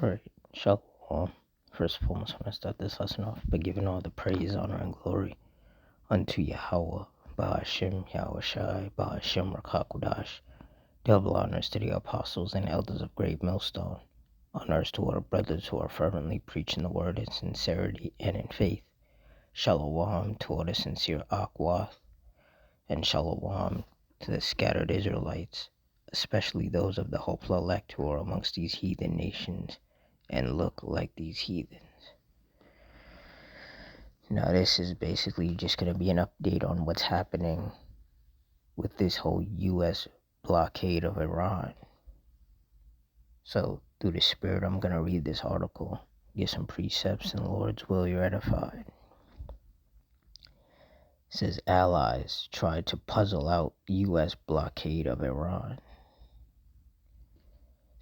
Alright, Shalom. First and foremost, I want to start this lesson off by giving all the praise, honor, and glory unto Yahweh, Ba'ashem, Yahweh Shai, Ba'ashem, Rakakudash. Double honors to the apostles and elders of Great Millstone. Honors to our brothers who are fervently preaching the word in sincerity and in faith. Shalom to all the sincere Akwath, and Shalom to the scattered Israelites, especially those of the hopeful elect who are amongst these heathen nations and look like these heathens. Now this is basically just going to be an update on what's happening with this whole U.S. blockade of Iran. So through the Spirit, I'm going to read this article, get some precepts, and Lord's will you're edified. It says allies tried to puzzle out U.S. blockade of Iran.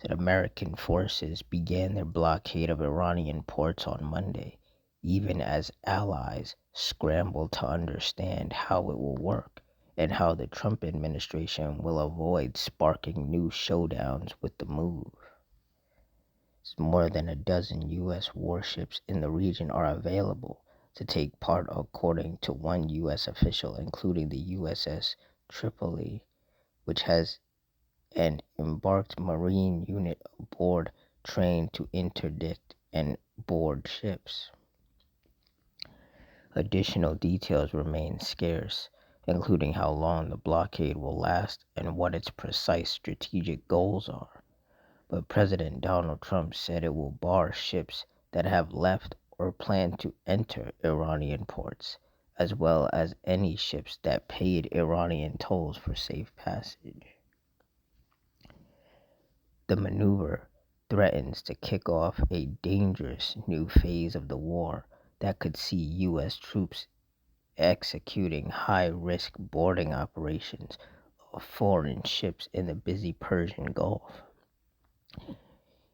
That American forces began their blockade of Iranian ports on Monday, even as allies scrambled to understand how it will work and how the Trump administration will avoid sparking new showdowns with the move. More than a dozen U.S. warships in the region are available to take part, according to one U.S. official, including the USS Tripoli, which has an embarked Marine unit aboard trained to interdict and board ships. Additional details remain scarce, including how long the blockade will last and what its precise strategic goals are. But President Donald Trump said it will bar ships that have left or plan to enter Iranian ports, as well as any ships that paid Iranian tolls for safe passage. The maneuver threatens to kick off a dangerous new phase of the war that could see U.S. troops executing high-risk boarding operations of foreign ships in the busy Persian Gulf.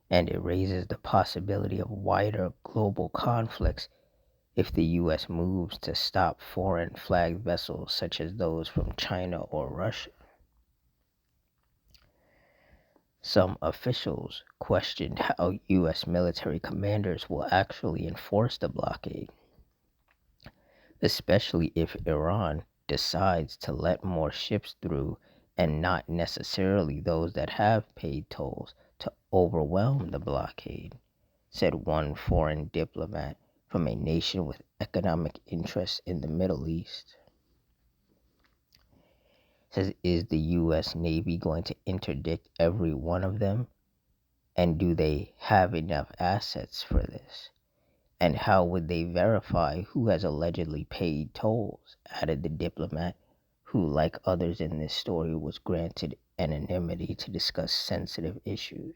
And it raises the possibility of wider global conflicts if the U.S. moves to stop foreign-flagged vessels such as those from China or Russia. Some officials questioned how U.S. military commanders will actually enforce the blockade, especially if Iran decides to let more ships through and not necessarily those that have paid tolls to overwhelm the blockade, said one foreign diplomat from a nation with economic interests in the Middle East. Says, is the U.S. Navy going to interdict every one of them? And do they have enough assets for this? And how would they verify who has allegedly paid tolls? Added the diplomat, who, like others in this story, was granted anonymity to discuss sensitive issues.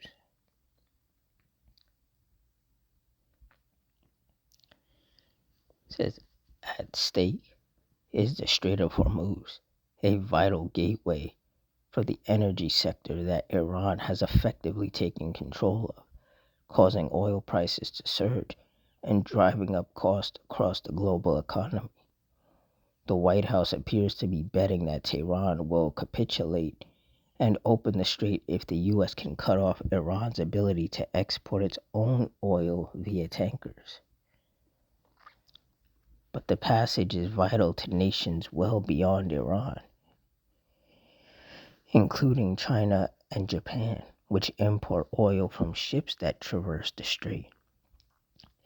It says, at stake is the Strait of Hormuz, a vital gateway for the energy sector that Iran has effectively taken control of, causing oil prices to surge and driving up costs across the global economy. The White House appears to be betting that Tehran will capitulate and open the strait if the U.S. can cut off Iran's ability to export its own oil via tankers. But the passage is vital to nations well beyond Iran, including China and Japan, which import oil from ships that traverse the strait.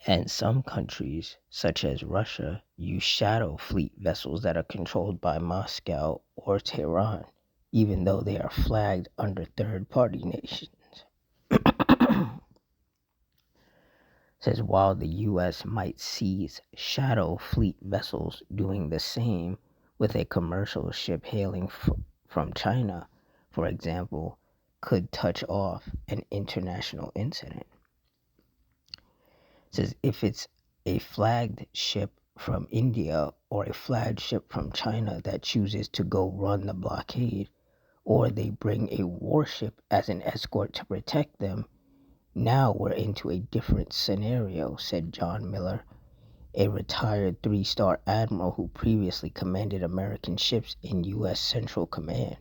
And some countries, such as Russia, use shadow fleet vessels that are controlled by Moscow or Tehran, even though they are flagged under third-party nations. Says while the U.S. might seize shadow fleet vessels doing the same with a commercial ship hailing from China, for example, could touch off an international incident. It says if it's a flagged ship from India or a flagged ship from China that chooses to go run the blockade, or they bring a warship as an escort to protect them, now we're into a different scenario, said John Miller, a retired 3-star admiral who previously commanded American ships in U.S. Central Command.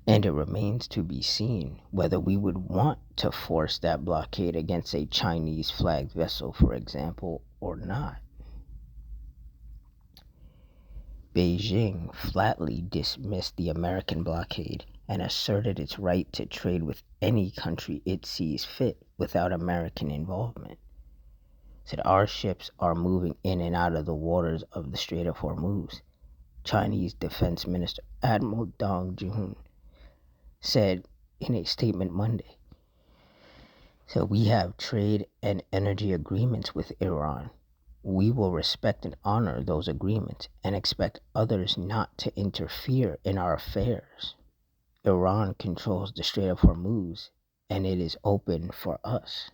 And it remains to be seen whether we would want to force that blockade against a Chinese flagged vessel, for example, or not. Beijing flatly dismissed the American blockade and asserted its right to trade with any country it sees fit without American involvement. Said our ships are moving in and out of the waters of the Strait of Hormuz. Chinese Defense Minister Admiral Dong Jun said in a statement Monday. So we have trade and energy agreements with Iran. We will respect and honor those agreements and expect others not to interfere in our affairs. Iran controls the Strait of Hormuz and it is open for us.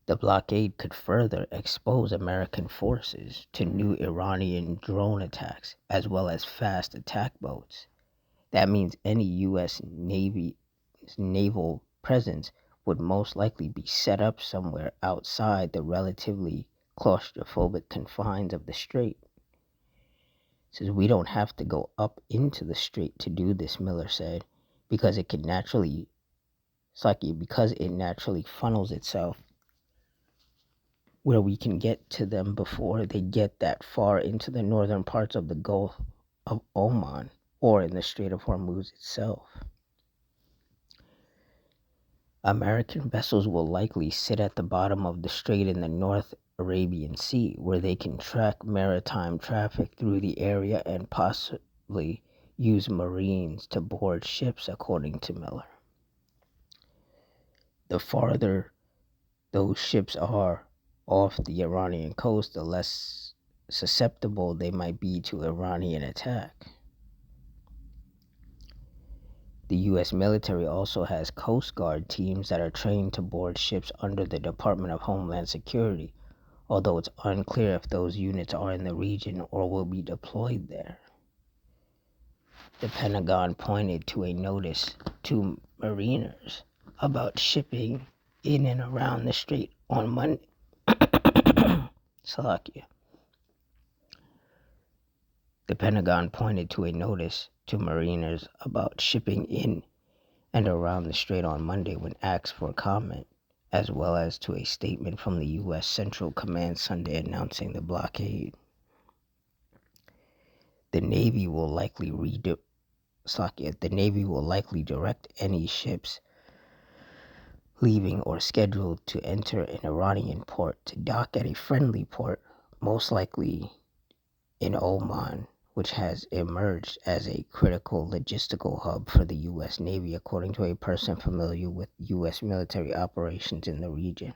The blockade could further expose American forces to new Iranian drone attacks as well as fast attack boats. That means any U.S. naval presence would most likely be set up somewhere outside the relatively claustrophobic confines of the strait. Says we don't have to go up into the strait to do this, Miller said, because it naturally funnels itself where we can get to them before they get that far into the northern parts of the Gulf of Oman or in the Strait of Hormuz itself. American vessels will likely sit at the bottom of the strait in the North Arabian Sea, where they can track maritime traffic through the area and possibly use Marines to board ships, according to Miller. The farther those ships are off the Iranian coast, the less susceptible they might be to Iranian attack. The U.S. military also has Coast Guard teams that are trained to board ships under the Department of Homeland Security, although it's unclear if those units are in the region or will be deployed there. The Pentagon pointed to a notice to mariners about shipping in and around the strait on Monday. Salakia. The Pentagon pointed to a notice to mariners about shipping in and around the strait on Monday when asked for comment, as well as to a statement from the U.S. Central Command Sunday announcing the blockade. The Navy will likely direct any ships leaving or scheduled to enter an Iranian port to dock at a friendly port, most likely in Oman, which has emerged as a critical logistical hub for the U.S. Navy, according to a person familiar with U.S. military operations in the region.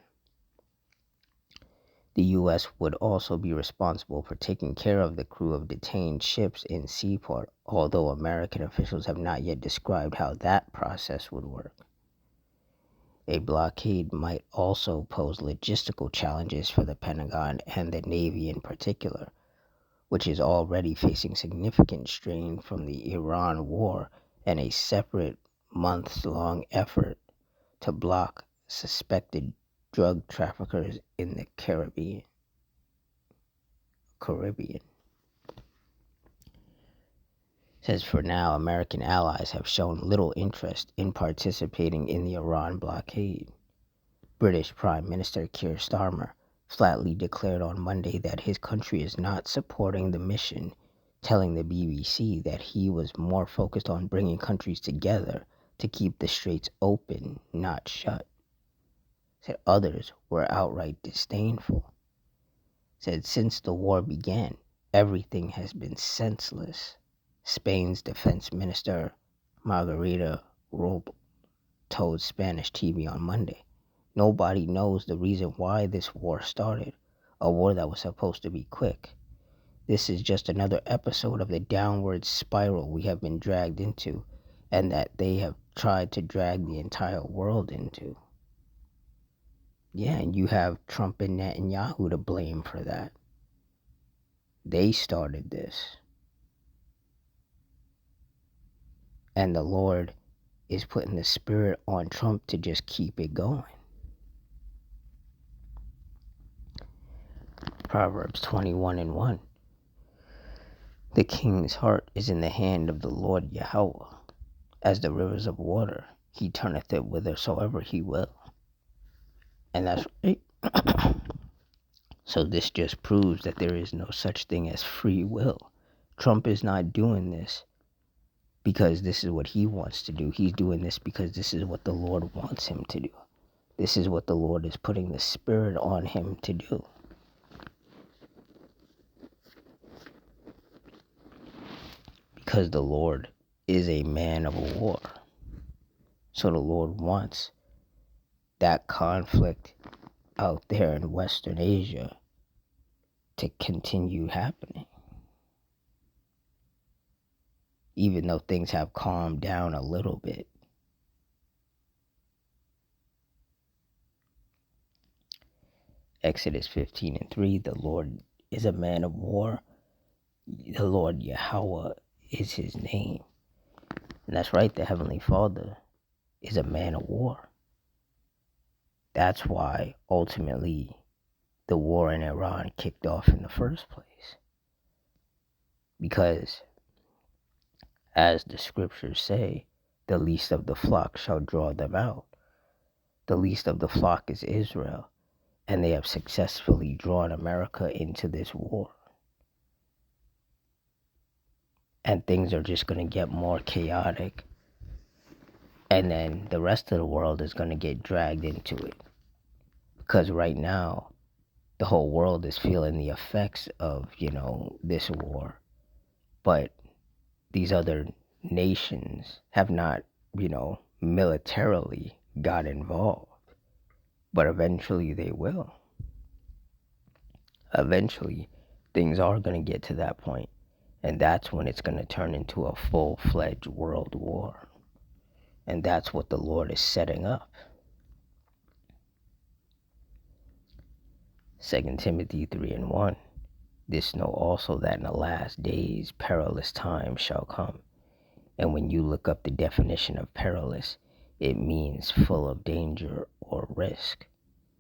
The U.S. would also be responsible for taking care of the crew of detained ships in seaport, although American officials have not yet described how that process would work. A blockade might also pose logistical challenges for the Pentagon and the Navy in particular, which is already facing significant strain from the Iran war and a separate months-long effort to block suspected drug traffickers in the Caribbean. Says for now, American allies have shown little interest in participating in the Iran blockade. British Prime Minister Keir Starmer flatly declared on Monday that his country is not supporting the mission, telling the BBC that he was more focused on bringing countries together to keep the straits open, not shut. Said others were outright disdainful. Said since the war began, everything has been senseless. Spain's defense minister Margarita Robles told Spanish TV on Monday. Nobody knows the reason why this war started, a war that was supposed to be quick. This is just another episode of the downward spiral we have been dragged into, and that they have tried to drag the entire world into. Yeah, and you have Trump and Netanyahu to blame for that. They started this. And the Lord is putting the spirit on Trump to just keep it going. Proverbs 21:1. The king's heart is in the hand of the Lord Yahweh, as the rivers of water. He turneth it whithersoever he will. And that's right. So this just proves that there is no such thing as free will. Trump is not doing this because this is what he wants to do. He's doing this because this is what the Lord wants him to do. This is what the Lord is putting the Spirit on him to do. Because the Lord is a man of war. So the Lord wants that conflict out there in Western Asia to continue happening. Even though things have calmed down a little bit. Exodus 15:3, the Lord is a man of war. The Lord Yahweh is his name. And that's right, the Heavenly Father is a man of war. That's why ultimately the war in Iran kicked off in the first place. Because, as the scriptures say, the least of the flock shall draw them out. The least of the flock is Israel, and they have successfully drawn America into this war. And things are just going to get more chaotic. And then the rest of the world is going to get dragged into it. Because right now, the whole world is feeling the effects of, this war. But these other nations have not, militarily got involved. But eventually they will. Eventually, things are going to get to that point. And that's when it's going to turn into a full-fledged world war. And that's what the Lord is setting up. 2 Timothy 3:1. This know also that in the last days perilous times shall come. And when you look up the definition of perilous, it means full of danger or risk.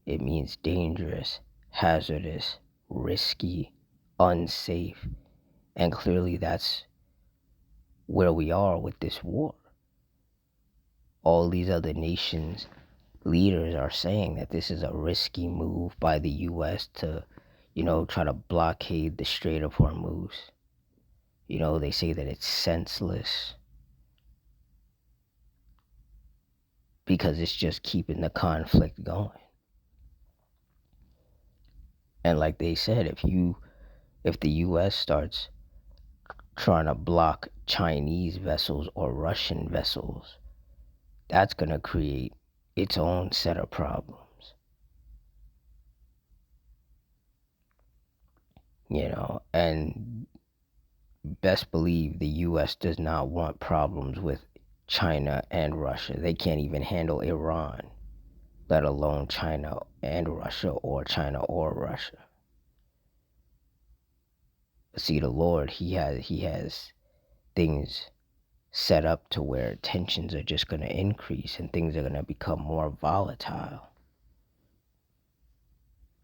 It means dangerous, hazardous, risky, unsafe. And clearly that's where we are with this war. All these other nations' leaders are saying that this is a risky move by the U.S. to, try to blockade the Strait of Hormuz. They say that it's senseless because it's just keeping the conflict going. And like they said, if the U.S. starts trying to block Chinese vessels or Russian vessels, that's going to create its own set of problems. And best believe the U.S. does not want problems with China and Russia. They can't even handle Iran, let alone China and Russia, or China or Russia. But see, the Lord, he has things set up to where tensions are just going to increase and things are going to become more volatile.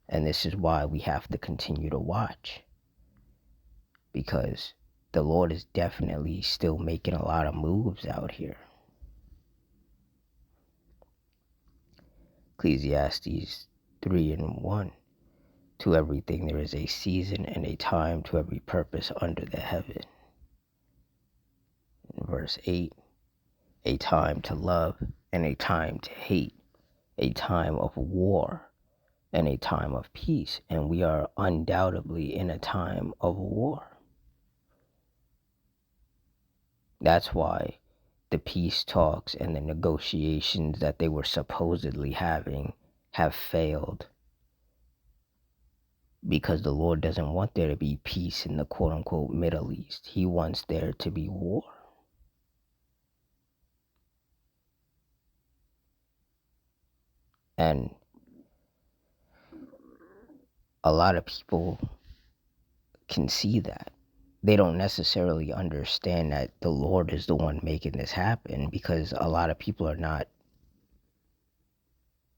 And this is why we have to continue to watch. Because the Lord is definitely still making a lot of moves out here. Ecclesiastes 3:1. To everything there is a season and a time to every purpose under the heaven. Verse 8. A time to love and a time to hate. A time of war and a time of peace. And we are undoubtedly in a time of war. That's why the peace talks and the negotiations that they were supposedly having have failed. Because the Lord doesn't want there to be peace in the quote-unquote Middle East. He wants there to be war. And a lot of people can see that. They don't necessarily understand that the Lord is the one making this happen, because a lot of people are not,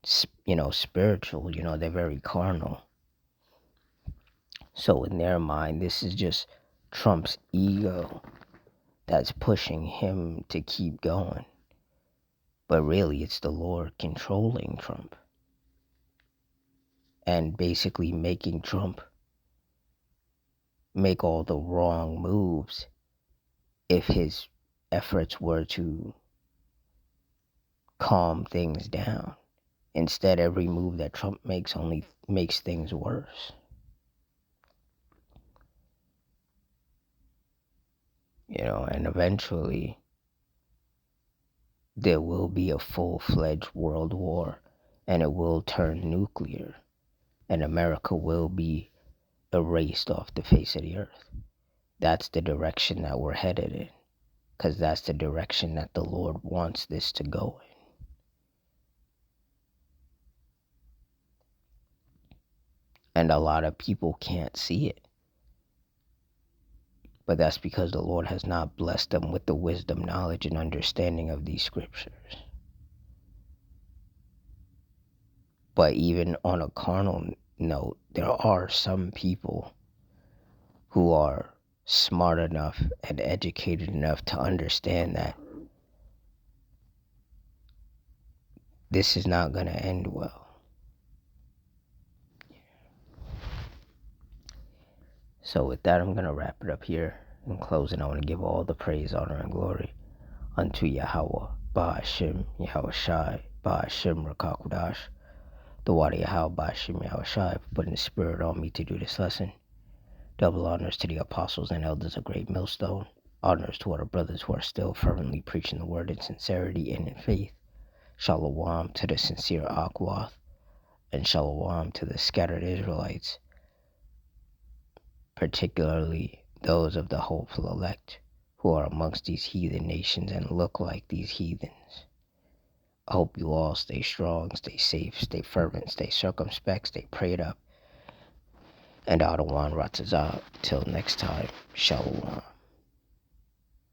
spiritual. They're very carnal. So in their mind, this is just Trump's ego that's pushing him to keep going. But really, it's the Lord controlling Trump and basically making Trump make all the wrong moves if his efforts were to calm things down. Instead, every move that Trump makes only makes things worse. And eventually there will be a full-fledged world war, and it will turn nuclear, and America will be erased off the face of the earth. That's the direction that we're headed in, because that's the direction that the Lord wants this to go in. And a lot of people can't see it. But that's because the Lord has not blessed them with the wisdom, knowledge, and understanding of these scriptures. But even on a carnal note, there are some people who are smart enough and educated enough to understand that this is not going to end well. So with that, I'm going to wrap it up here. In closing, I want to give all the praise, honor, and glory unto Yahweh, Ba'ashim, Yahweh Shai, Ba'ashim, Rakakwadash, the Wadi Yahweh, Ba'ashim, Yahweh Shai, for putting the spirit on me to do this lesson. Double honors to the apostles and elders of Great Millstone. Honors to our brothers who are still fervently preaching the word in sincerity and in faith. Shalom to the sincere Akwath, and shalom to the scattered Israelites, particularly those of the hopeful elect who are amongst these heathen nations and look like these heathens. I hope you all stay strong, stay safe, stay fervent, stay circumspect, stay prayed up. And Adawan Ratazah. Till next time, shalom.